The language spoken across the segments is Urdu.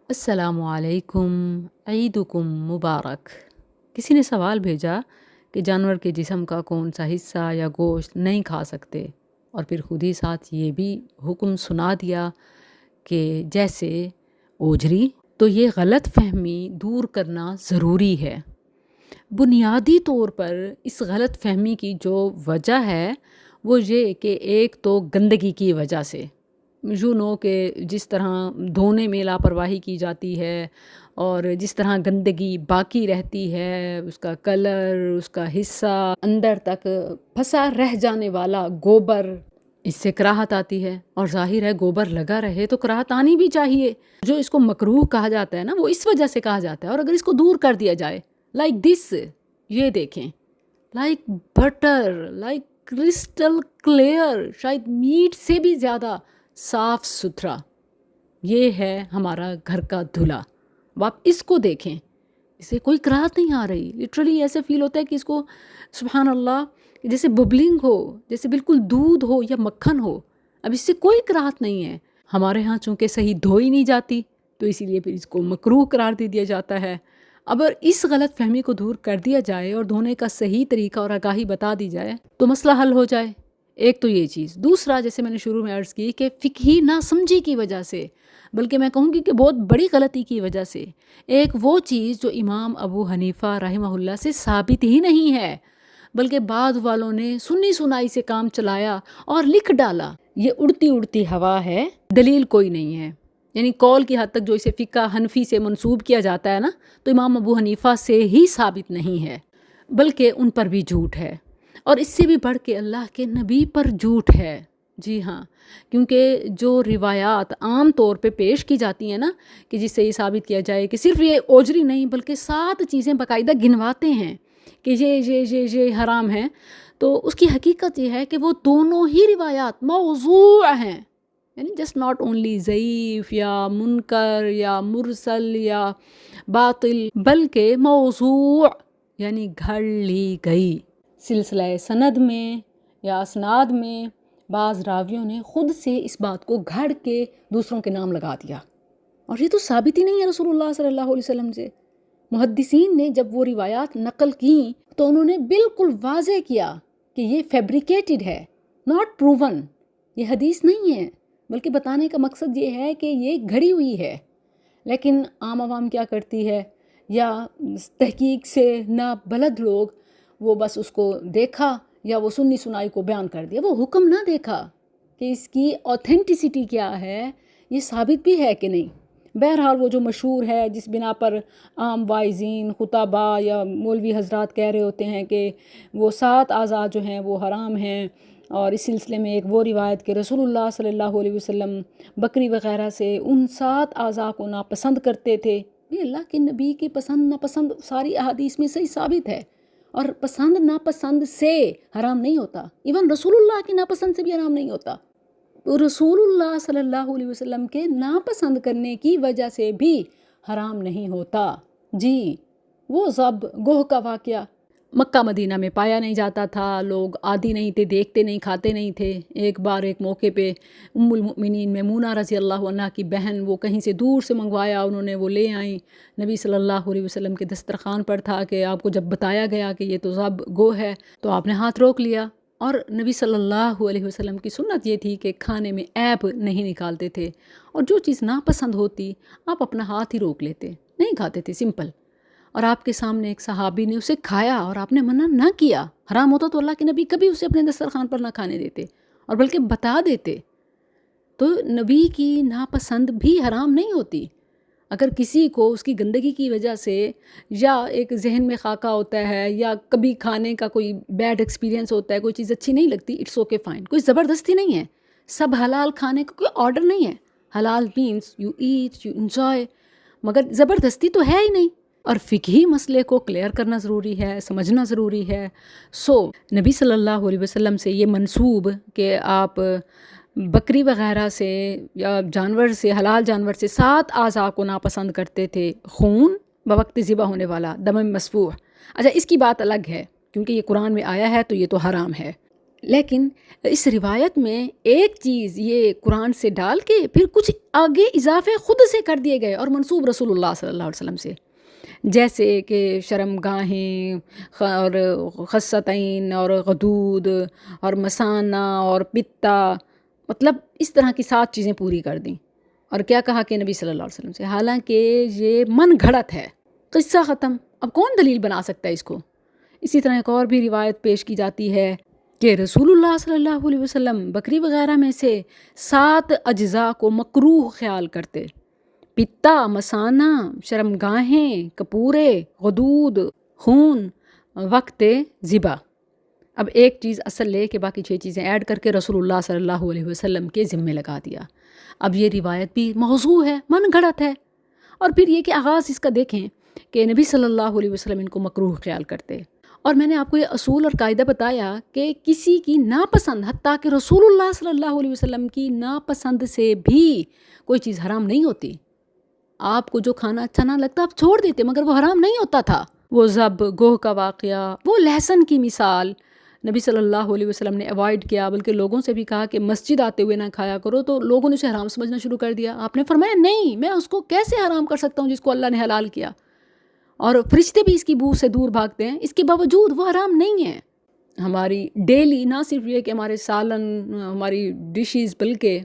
السلام علیکم، عیدکم مبارک۔ کسی نے سوال بھیجا کہ جانور کے جسم کا کون سا حصہ یا گوشت نہیں کھا سکتے، اور پھر خود ہی ساتھ یہ بھی حکم سنا دیا کہ جیسے اوجری۔ تو یہ غلط فہمی دور کرنا ضروری ہے۔ بنیادی طور پر اس غلط فہمی کی جو وجہ ہے وہ یہ کہ ایک تو گندگی کی وجہ سے، یوں نو کہ جس طرح دھونے میں لاپرواہی کی جاتی ہے اور جس طرح گندگی باقی رہتی ہے، اس کا کلر، اس کا حصہ اندر تک پھنسا رہ جانے والا گوبر، اس سے کراہت آتی ہے۔ اور ظاہر ہے گوبر لگا رہے تو کراہت آنی بھی چاہیے۔ جو اس کو مکروہ کہا جاتا ہے نا، وہ اس وجہ سے کہا جاتا ہے۔ اور اگر اس کو دور کر دیا جائے لائک دس، یہ دیکھیں، like butter, like crystal clear, شاید میٹ سے بھی زیادہ صاف ستھرا، یہ ہے ہمارا گھر کا دھلا۔ اب آپ اس کو دیکھیں، اسے کوئی کراہت نہیں آ رہی۔ لٹرلی ایسے فیل ہوتا ہے کہ اس کو سبحان اللہ جیسے ببلنگ ہو، جیسے بالکل دودھ ہو یا مکھن ہو۔ اب اس سے کوئی کراہت نہیں ہے۔ ہمارے ہاں چونکہ صحیح دھوئی نہیں جاتی تو اسی لیے پھر اس کو مکروہ قرار دے دیا جاتا ہے۔ اگر اس غلط فہمی کو دور کر دیا جائے اور دھونے کا صحیح طریقہ اور آگاہی بتا دی جائے تو مسئلہ حل ہو جائے۔ ایک تو یہ چیز۔ دوسرا، جیسے میں نے شروع میں عرض کی کہ فقہی ناسمجھی کی وجہ سے، بلکہ میں کہوں گی کہ بہت بڑی غلطی کی وجہ سے، ایک وہ چیز جو امام ابو حنیفہ رحمہ اللہ سے ثابت ہی نہیں ہے، بلکہ بعد والوں نے سنی سنائی سے کام چلایا اور لکھ ڈالا، یہ اڑتی اڑتی ہوا ہے، دلیل کوئی نہیں ہے۔ یعنی قول کی حد تک جو اسے فقہ حنفی سے منسوب کیا جاتا ہے نا، تو امام ابو حنیفہ سے ہی ثابت نہیں ہے، بلکہ ان پر بھی جھوٹ ہے، اور اس سے بھی بڑھ کے اللہ کے نبی پر جھوٹ ہے۔ جی ہاں، کیونکہ جو روایات عام طور پہ پیش کی جاتی ہیں نا، کہ جس سے یہ ثابت کیا جائے کہ صرف یہ اوجری نہیں بلکہ 7 چیزیں باقاعدہ گنواتے ہیں کہ یہ حرام ہیں، تو اس کی حقیقت یہ ہے کہ وہ دونوں ہی روایات موضوع ہیں۔ یعنی جسٹ ناٹ اونلی ضعیف یا منکر یا مرسل یا باطل، بلکہ موضوع یعنی گھڑ لی گئی۔ سلسلہ سند میں یا اسناد میں بعض راویوں نے خود سے اس بات کو گھڑ کے دوسروں کے نام لگا دیا، اور یہ تو ثابت ہی نہیں ہے رسول اللہ صلی اللہ علیہ وسلم سے۔ محدثین نے جب وہ روایات نقل کیں تو انہوں نے بالکل واضح کیا کہ یہ فیبریکیٹڈ ہے، ناٹ پروون، یہ حدیث نہیں ہے، بلکہ بتانے کا مقصد یہ ہے کہ یہ گھڑی ہوئی ہے۔ لیکن عام عوام کیا کرتی ہے، یا تحقیق سے نہ بلد لوگ، وہ بس اس کو دیکھا یا وہ سنی سنائی کو بیان کر دیا، وہ حکم نہ دیکھا کہ اس کی اوتھینٹسٹی کیا ہے، یہ ثابت بھی ہے کہ نہیں۔ بہرحال وہ جو مشہور ہے، جس بنا پر عام واعظین، خطباء یا مولوی حضرات کہہ رہے ہوتے ہیں کہ وہ 7 اعضاء جو ہیں وہ حرام ہیں، اور اس سلسلے میں ایک وہ روایت کہ رسول اللہ صلی اللہ علیہ وسلم بکری وغیرہ سے ان 7 اعضاء کو ناپسند کرتے تھے۔ یہ اللہ کے نبی کی پسند ناپسند ساری احادیث میں صحیح ثابت ہے، اور پسند ناپسند سے حرام نہیں ہوتا، ایون رسول اللہ کی ناپسند سے بھی حرام نہیں ہوتا۔ رسول اللہ صلی اللہ علیہ وسلم کے ناپسند کرنے کی وجہ سے بھی حرام نہیں ہوتا۔ جی، وہ ضب گوہ کا واقعہ مکہ مدینہ میں پایا نہیں جاتا تھا، لوگ عادی نہیں تھے، دیکھتے نہیں، کھاتے نہیں تھے۔ ایک بار ایک موقع پہ ام المؤمنین میمونہ رضی اللہ عنہا کی بہن، وہ کہیں سے دور سے منگوایا انہوں نے، وہ لے آئیں، نبی صلی اللہ علیہ وسلم کے دسترخوان پر تھا کہ آپ کو جب بتایا گیا کہ یہ تو ضب گو ہے تو آپ نے ہاتھ روک لیا۔ اور نبی صلی اللہ علیہ وسلم کی سنت یہ تھی کہ کھانے میں عیب نہیں نکالتے تھے، اور جو چیز ناپسند ہوتی آپ اپنا ہاتھ ہی روک لیتے، نہیں کھاتے تھے، سمپل۔ اور آپ کے سامنے ایک صحابی نے اسے کھایا اور آپ نے منع نہ کیا۔ حرام ہوتا تو اللہ کے نبی کبھی اسے اپنے دسترخوان پر نہ کھانے دیتے، اور بلکہ بتا دیتے۔ تو نبی کی ناپسند بھی حرام نہیں ہوتی۔ اگر کسی کو اس کی گندگی کی وجہ سے یا ایک ذہن میں خاکہ ہوتا ہے یا کبھی کھانے کا کوئی بیڈ ایکسپیرینس ہوتا ہے، کوئی چیز اچھی نہیں لگتی، اٹس اوکے، فائن، کوئی زبردستی نہیں ہے۔ سب حلال کھانے کا کوئی آرڈر نہیں ہے۔ حلال means you eat, you enjoy, مگر زبردستی تو ہے ہی نہیں۔ اور فقہی مسئلے کو کلیئر کرنا ضروری ہے، سمجھنا ضروری ہے۔ نبی صلی اللہ علیہ وسلم سے یہ منسوب کہ آپ بکری وغیرہ سے یا جانور سے، حلال جانور سے 7 اعضاء کو ناپسند کرتے تھے، خون بوقت ذبح ہونے والا، دم مسفوح۔ اچھا، اس کی بات الگ ہے کیونکہ یہ قرآن میں آیا ہے تو یہ تو حرام ہے، لیکن اس روایت میں ایک چیز یہ قرآن سے ڈال کے پھر کچھ آگے اضافے خود سے کر دیے گئے اور منسوب رسول اللہ صلی اللہ علیہ وسلم سے، جیسے کہ شرم گاہیں اور خستین اور غدود اور مسانہ اور پتا، مطلب اس طرح کی 7 چیزیں پوری کر دیں۔ اور کیا کہا کہ نبی صلی اللہ علیہ وسلم سے، حالانکہ یہ من گھڑت ہے، قصہ ختم، اب کون دلیل بنا سکتا ہے اس کو۔ اسی طرح ایک اور بھی روایت پیش کی جاتی ہے کہ رسول اللہ صلی اللہ علیہ وسلم بکری وغیرہ میں سے 7 اجزاء کو مکروہ خیال کرتے: پتا، مسانہ، شرمگاہیں، کپورے، غدود، خون، وقت ذبح۔ اب ایک چیز اصل لے کے باقی 6 چیزیں ایڈ کر کے رسول اللہ صلی اللہ علیہ وسلم کے ذمے لگا دیا۔ اب یہ روایت بھی موضوع ہے، من گھڑت ہے۔ اور پھر یہ کہ آغاز اس کا دیکھیں کہ نبی صلی اللہ علیہ وسلم ان کو مکروہ خیال کرتے، اور میں نے آپ کو یہ اصول اور قاعدہ بتایا کہ کسی کی ناپسند، حتیٰ کہ رسول اللہ صلی اللہ علیہ وسلم کی ناپسند سے بھی کوئی چیز حرام نہیں ہوتی۔ آپ کو جو کھانا اچھا نہ لگتا آپ چھوڑ دیتے، مگر وہ حرام نہیں ہوتا تھا۔ وہ ذب، گوہ کا واقعہ، وہ لہسن کی مثال نبی صلی اللہ علیہ وسلم نے اوائڈ کیا، بلکہ لوگوں سے بھی کہا کہ مسجد آتے ہوئے نہ کھایا کرو، تو لوگوں نے اسے حرام سمجھنا شروع کر دیا۔ آپ نے فرمایا نہیں، میں اس کو کیسے حرام کر سکتا ہوں جس کو اللہ نے حلال کیا، اور فرشتے بھی اس کی بو سے دور بھاگتے ہیں، اس کے باوجود وہ حرام نہیں ہے۔ ہماری ڈیلی نہ صرف یہ کہ ہمارے سالن، ہماری ڈشز، بلکہ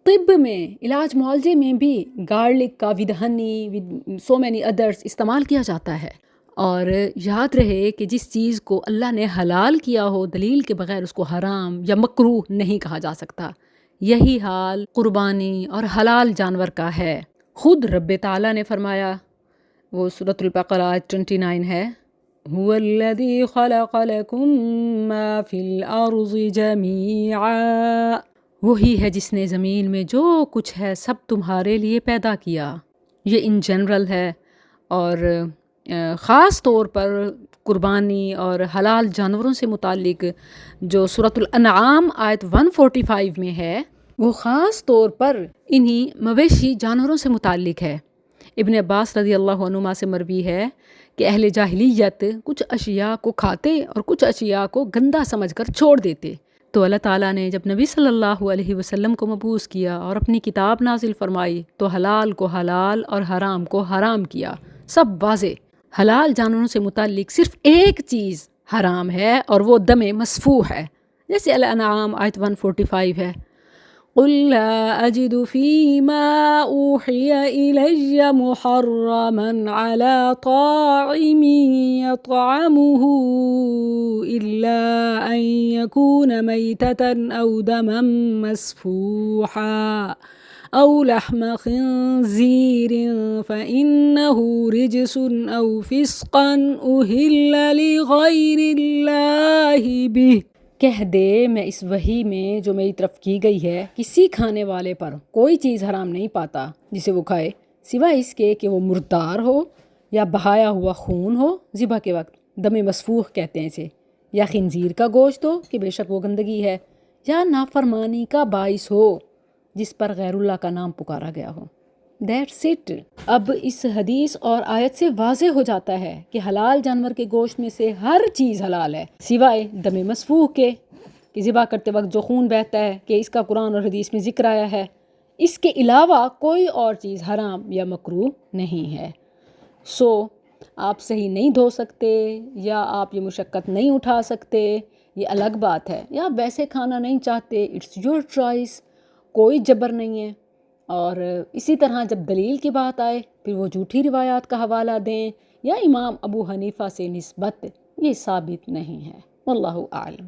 طب میں، علاج معالجے میں بھی گارلک کا with honey, with so many others استعمال کیا جاتا ہے۔ اور یاد رہے کہ جس چیز کو اللہ نے حلال کیا ہو دلیل کے بغیر اس کو حرام یا مکروہ نہیں کہا جا سکتا۔ یہی حال قربانی اور حلال جانور کا ہے۔ خود رب تعالیٰ نے فرمایا، وہ سورۃ البقرہ 29 ہے، هو الذی خلق لکم ما فی الارض جمیعا، وہی ہے جس نے زمین میں جو کچھ ہے سب تمہارے لیے پیدا کیا۔ یہ ان جنرل ہے، اور خاص طور پر قربانی اور حلال جانوروں سے متعلق جو سورۃ الانعام آیت 145 میں ہے، وہ خاص طور پر انہی مویشی جانوروں سے متعلق ہے۔ ابن عباس رضی اللہ عنہما سے مروی ہے کہ اہل جاہلیت کچھ اشیاء کو کھاتے اور کچھ اشیاء کو گندہ سمجھ کر چھوڑ دیتے، تو اللہ تعالیٰ نے جب نبی صلی اللہ علیہ وسلم کو مبعوث کیا اور اپنی کتاب نازل فرمائی تو حلال کو حلال اور حرام کو حرام کیا، سب واضح۔ حلال جانوروں سے متعلق صرف ایک چیز حرام ہے اور وہ دم مسفوح ہے، جیسے الانعام آیت 145 ہے، قُلْ لَا أَجِدُ فِي مَا أُوحِيَ إِلَيَّ مُحَرَّمًا عَلَى طَاعِمٍ يَطْعَمُهُ إِلَّا أَن يَكُونَ مَيْتَةً أَوْ دَمًا مَّسْفُوحًا أَوْ لَحْمَ خِنزِيرٍ فَإِنَّهُ رِجْسٌ أَوْ فِسْقًا أُهِلَّ لِغَيْرِ اللَّهِ بِهِ۔ کہہ دے میں اس وحی میں جو میری طرف کی گئی ہے کسی کھانے والے پر کوئی چیز حرام نہیں پاتا جسے وہ کھائے، سوائے اس کے کہ وہ مردار ہو یا بہایا ہوا خون ہو ذبح کے وقت، دم مسفوح کہتے ہیں اسے، یا خنزیر کا گوشت ہو کہ بے شک وہ گندگی ہے، یا نافرمانی کا باعث ہو جس پر غیر اللہ کا نام پکارا گیا ہو۔ That's it. اب اس حدیث اور آیت سے واضح ہو جاتا ہے کہ حلال جانور کے گوشت میں سے ہر چیز حلال ہے، سوائے دم مسفوح کے کہ ذبح کرتے وقت جو خون بہتا ہے کہ اس کا قرآن اور حدیث میں ذکر آیا ہے، اس کے علاوہ کوئی اور چیز حرام یا مکروہ نہیں ہے۔ سو آپ صحیح نہیں دھو سکتے یا آپ یہ مشقت نہیں اٹھا سکتے، یہ الگ بات ہے، یا آپ ویسے کھانا نہیں چاہتے، اٹس یور چوائس، کوئی جبر نہیں ہے۔ اور اسی طرح جب دلیل کی بات آئے پھر وہ جھوٹی روایات کا حوالہ دیں یا امام ابو حنیفہ سے نسبت، یہ ثابت نہیں ہے۔ واللہ اعلم۔